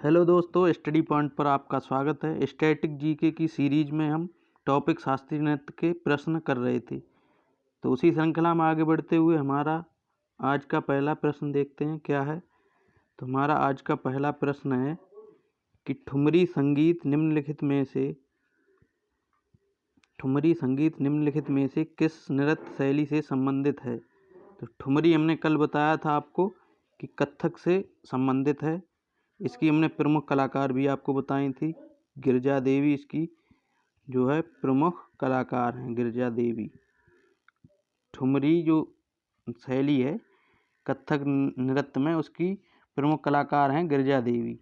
Hello दोस्तों, study point पर आपका स्वागत है। स्टैटिक जीके की सीरीज में हम टॉपिक शास्त्रीय नृत्य के प्रश्न कर रहे थे। तो उसी श्रृंखला में आगे बढ़ते हुए हमारा आज का पहला प्रश्न देखते हैं क्या है। तो हमारा आज का पहला प्रश्न है कि ठुमरी संगीत निम्नलिखित में से किस नृत्य शैली से संबंधित है। तो ठुमरी हमने कल बताया था आपको कि कथक से संबंधित है। इसकी हमने प्रमुख कलाकार भी आपको बताई थी। गिरिजा देवी इसकी जो है प्रमुख कलाकार हैं, गिरिजा देवी। ठुमरी जो शैली है कथक नृत्य में, उसकी प्रमुख कलाकार हैं गिरिजा देवी।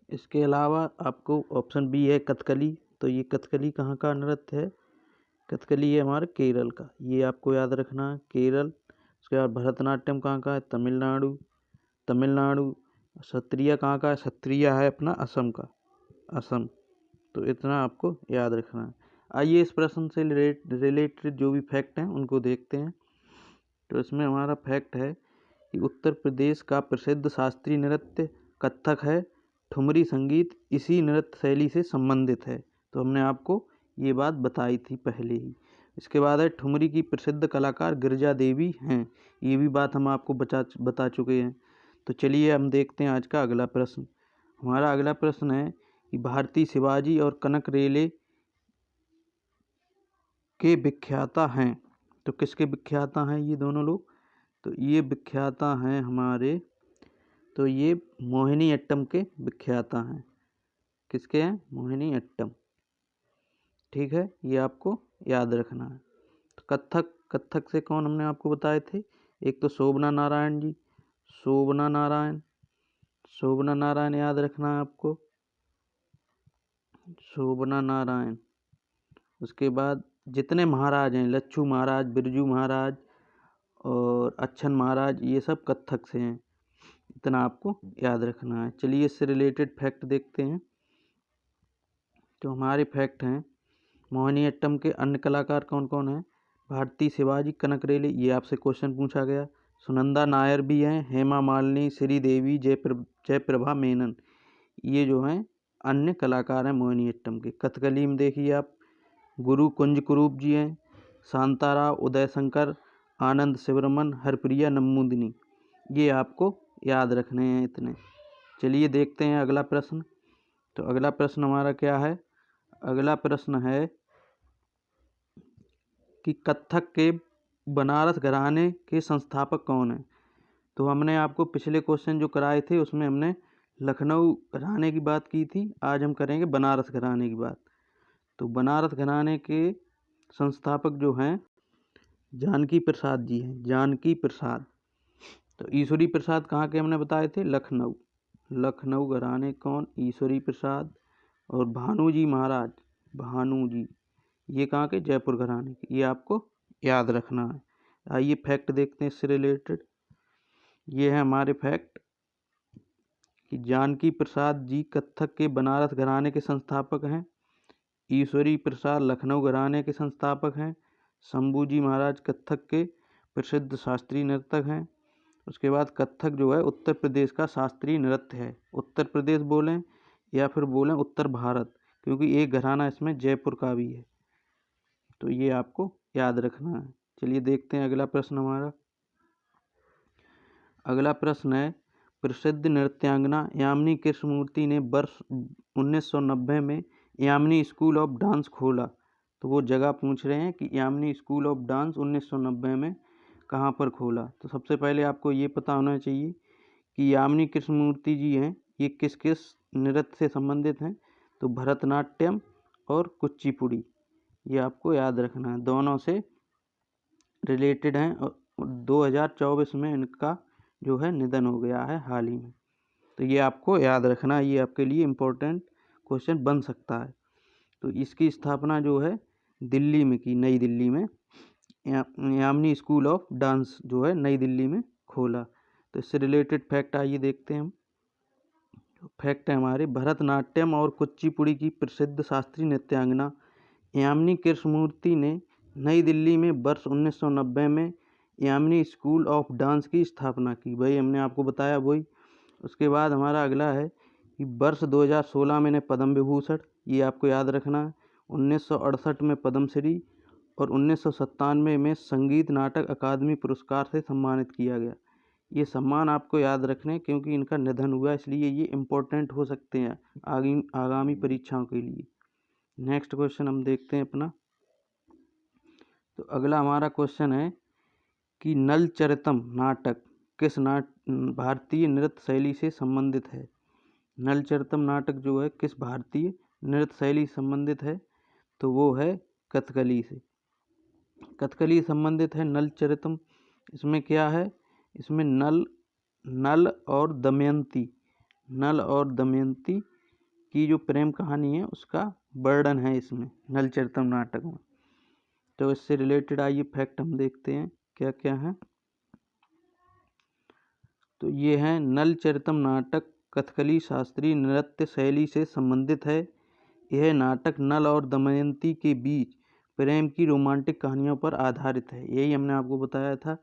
इसके अलावा आपको ऑप्शन बी है कथकली। तो ये कथकली कहाँ का नृत्य है? कथकली है हमारे केरल का, ये आपको याद रखना है, केरल। उसके बाद भरतनाट्यम कहाँ का है? तमिलनाडु। सत्रिया कहाँ का है? सत्रिया है अपना असम का, असम। तो इतना आपको याद रखना है। आइए इस प्रश्न से रिलेटेड जो भी फैक्ट हैं उनको देखते हैं। तो इसमें हमारा फैक्ट है कि उत्तर प्रदेश का प्रसिद्ध शास्त्रीय नृत्य कथक है। ठुमरी संगीत इसी नृत्य शैली से संबंधित है। तो हमने आपको ये बात बताई थी पहले ही। इसके बाद है ठुमरी की प्रसिद्ध कलाकार गिरिजा देवी हैं। ये भी बात हम आपको बता चुके हैं। तो चलिए हम देखते हैं आज का अगला प्रश्न। हमारा अगला प्रश्न है कि भारती शिवाजी और कनक रेले के विख्याता हैं। तो किसके विख्याता हैं ये दोनों लोग? तो ये विख्याता हैं हमारे, तो ये मोहिनी अट्टम के विख्याता हैं। किसके हैं? मोहिनी अट्टम। ठीक है, ये आपको याद रखना है। तो कथक से कौन हमने आपको बताए थे? एक तो शोभना नारायण जी, शोभना नारायण याद रखना है आपको, शोभना नारायण। उसके बाद जितने महाराज हैं, लच्छू महाराज, बिरजू महाराज और अच्छन महाराज, ये सब कथक से हैं। इतना आपको याद रखना है। चलिए इससे रिलेटेड फैक्ट देखते हैं। तो हमारे फैक्ट हैं मोहिनी अट्टम के अन्य कलाकार कौन कौन हैं? भारती शिवाजी, कनक रेले, ये आपसे क्वेश्चन पूछा गया। सुनंदा नायर भी हैं, हेमा मालिनी, श्रीदेवी, जयप्रभा मेनन, ये जो हैं अन्य कलाकार हैं मोहिनी अट्टम के। कथकली में देखिए आप, गुरु कुंज कुरूप जी हैं, शांताराव, उदय शंकर, आनंद शिवरमन, हरप्रिया नम्बूदिनी, ये आपको याद रखने हैं इतने। चलिए देखते हैं अगला प्रश्न। तो अगला प्रश्न हमारा क्या है? अगला प्रश्न है कि कथक के बनारस घराने के संस्थापक कौन हैं। तो हमने आपको पिछले क्वेश्चन जो कराए थे उसमें हमने लखनऊ घराने की बात की थी। आज हम करेंगे बनारस घराने की बात। तो बनारस घराने के संस्थापक जो हैं जानकी प्रसाद जी हैं, जानकी प्रसाद। तो ईश्वरी प्रसाद कहाँ के हमने बताए थे? लखनऊ घराने कौन? ईश्वरी प्रसाद। और भानु जी महाराज, भानु जी, ये कहाँ के? जयपुर घराने के। ये आपको याद रखना है। आइए फैक्ट देखते हैं इससे रिलेटेड। ये है हमारे फैक्ट कि जानकी प्रसाद जी कथक के बनारस घराने के संस्थापक हैं। ईश्वरी प्रसाद लखनऊ घराने के संस्थापक हैं। शंभू जी महाराज कथक के प्रसिद्ध शास्त्रीय नर्तक हैं। उसके बाद कथक जो है उत्तर प्रदेश का शास्त्रीय नृत्य है। उत्तर प्रदेश बोलें या फिर बोलें उत्तर भारत, क्योंकि एक घराना इसमें जयपुर का भी है। तो ये आपको याद रखना है। चलिए देखते हैं अगला प्रश्न हमारा। अगला प्रश्न है प्रसिद्ध नृत्यांगना यामिनी कृष्णमूर्ति ने वर्ष 1990 में यामिनी स्कूल ऑफ डांस खोला। तो वो जगह पूछ रहे हैं कि यामिनी स्कूल ऑफ डांस 1990 में कहाँ पर खोला। तो सबसे पहले आपको ये पता होना चाहिए कि यामिनी कृष्णमूर्ति जी हैं, ये किस किस नृत्य से संबंधित हैं। तो भरतनाट्यम और कुचिपुड़ी, ये आपको याद रखना है, दोनों से रिलेटेड हैं। और 2024 में इनका जो है निधन हो गया है हाल ही में। तो ये आपको याद रखना, ये आपके लिए इम्पोर्टेंट क्वेश्चन बन सकता है। तो इसकी स्थापना जो है दिल्ली में की, नई दिल्ली में यामिनी स्कूल ऑफ डांस जो है नई दिल्ली में खोला। तो इससे रिलेटेड फैक्ट आइए देखते हैं हम। फैक्ट है हमारे, भरतनाट्यम और कुचिपुड़ी की प्रसिद्ध शास्त्रीय नृत्यांगना यामिनी कृष्णमूर्ति ने नई दिल्ली में वर्ष 1990 में यामिनी स्कूल ऑफ डांस की स्थापना की। भाई हमने आपको बताया वही उसके बाद हमारा अगला है कि वर्ष 2016 में इन्हें पद्म विभूषण, ये आपको याद रखना है। 1968 में पद्मश्री और 1997 में संगीत नाटक अकादमी पुरस्कार से सम्मानित किया गया। ये सम्मान आपको याद रखने क्योंकि इनका निधन हुआ, इसलिए ये इम्पोर्टेंट हो सकते हैं आगामी परीक्षाओं के लिए। नेक्स्ट क्वेश्चन हम देखते हैं अपना। तो अगला हमारा क्वेश्चन है कि नलचरितम नाटक किस भारतीय नृत्य शैली से संबंधित है। नलचरितम नाटक जो है किस भारतीय नृत्य शैली से संबंधित है, तो वो है कथकली से। कथकली संबंधित है नलचरितम। इसमें क्या है, इसमें नल और दमयंती की जो प्रेम कहानी है उसका वर्णन है इसमें नलचरितम नाटक में। तो इससे रिलेटेड आइए फैक्ट हम देखते हैं क्या क्या है। तो ये है नलचरितम नाटक कथकली शास्त्रीय नृत्य शैली से संबंधित है। यह नाटक नल और दमयंती के बीच प्रेम की रोमांटिक कहानियों पर आधारित है, यही हमने आपको बताया था।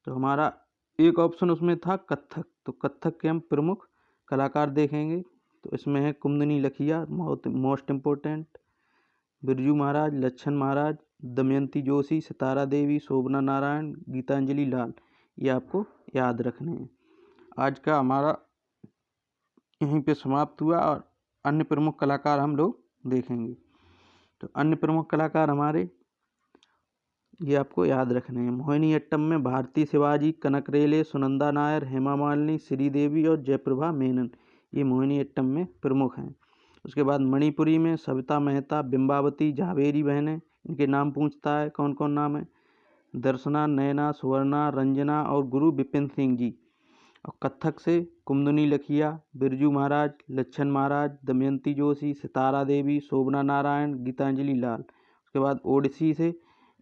तो हमारा एक ऑप्शन उसमें था कथक, तो कथक के हम प्रमुख कलाकार देखेंगे। तो इसमें है कुमुदिनी लखिया, मोस्ट इम्पोर्टेंट, बिरजू महाराज, लच्छन महाराज, दमयंती जोशी, सितारा देवी, शोभना नारायण, गीतांजलि लाल, ये आपको याद रखने हैं। आज का हमारा यहीं पे समाप्त हुआ और अन्य प्रमुख कलाकार हम लोग देखेंगे। तो अन्य प्रमुख कलाकार हमारे ये आपको याद रखने हैं। मोहिनीअट्टम में भारती शिवाजी, कनक रेले, सुनंदा नायर, हेमा मालिनी, श्रीदेवी और जयप्रभा मेनन, ये मोहिनीअट्टम में प्रमुख हैं। उसके बाद मणिपुरी में सविता मेहता, बिंबावती, झावेरी बहनें, इनके नाम पूछता है, कौन कौन नाम है, दर्शना, नैना, सुवर्णा, रंजना और गुरु बिपिन सिंह जी। और कथक से कुमुदिनी लखिया, बिरजू महाराज, लच्छन महाराज, दमयंती जोशी, सितारा देवी, शोभना नारायण, गीतांजलि लाल। उसके बाद ओडिसी से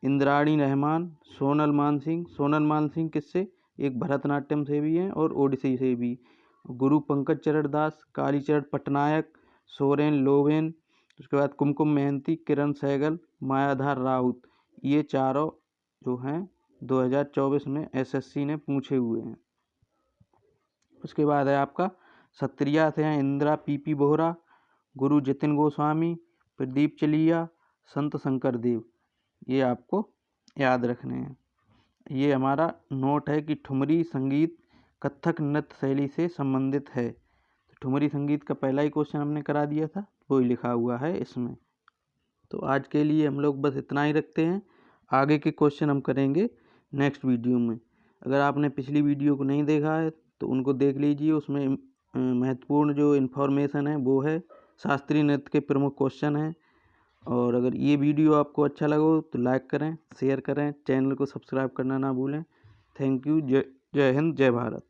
इंद्राणी रहमान, सोनल मानसिंह किससे, एक भरतनाट्यम से भी हैं और ओडिसी से भी। गुरु पंकज चरण दास, कालीचरण पटनायक, सोरेन लोवेन, उसके बाद कुमकुम महंती, किरण सहगल, मायाधार राउत, ये चारों जो हैं 2024 में एसएससी ने पूछे हुए हैं। उसके बाद है आपका सत्रिया से हैं इंदिरा पीपी बोहरा, गुरु जतिन गोस्वामी, प्रदीप चलिया, संत शंकर देव, ये आपको याद रखने हैं। ये हमारा नोट है कि ठुमरी संगीत कथक नृत्य शैली से संबंधित है। तो ठुमरी संगीत का पहला ही क्वेश्चन हमने करा दिया था, वो ही लिखा हुआ है इसमें। तो आज के लिए हम लोग बस इतना ही रखते हैं, आगे के क्वेश्चन हम करेंगे नेक्स्ट वीडियो में। अगर आपने पिछली वीडियो को नहीं देखा है तो उनको देख लीजिए, उसमें महत्वपूर्ण जो इन्फॉर्मेशन है वो है, शास्त्रीय नृत्य के प्रमुख क्वेश्चन हैं। और अगर ये वीडियो आपको अच्छा लगा तो लाइक करें, शेयर करें, चैनल को सब्सक्राइब करना ना भूलें। Thank you. जय हिंद, जय भारत।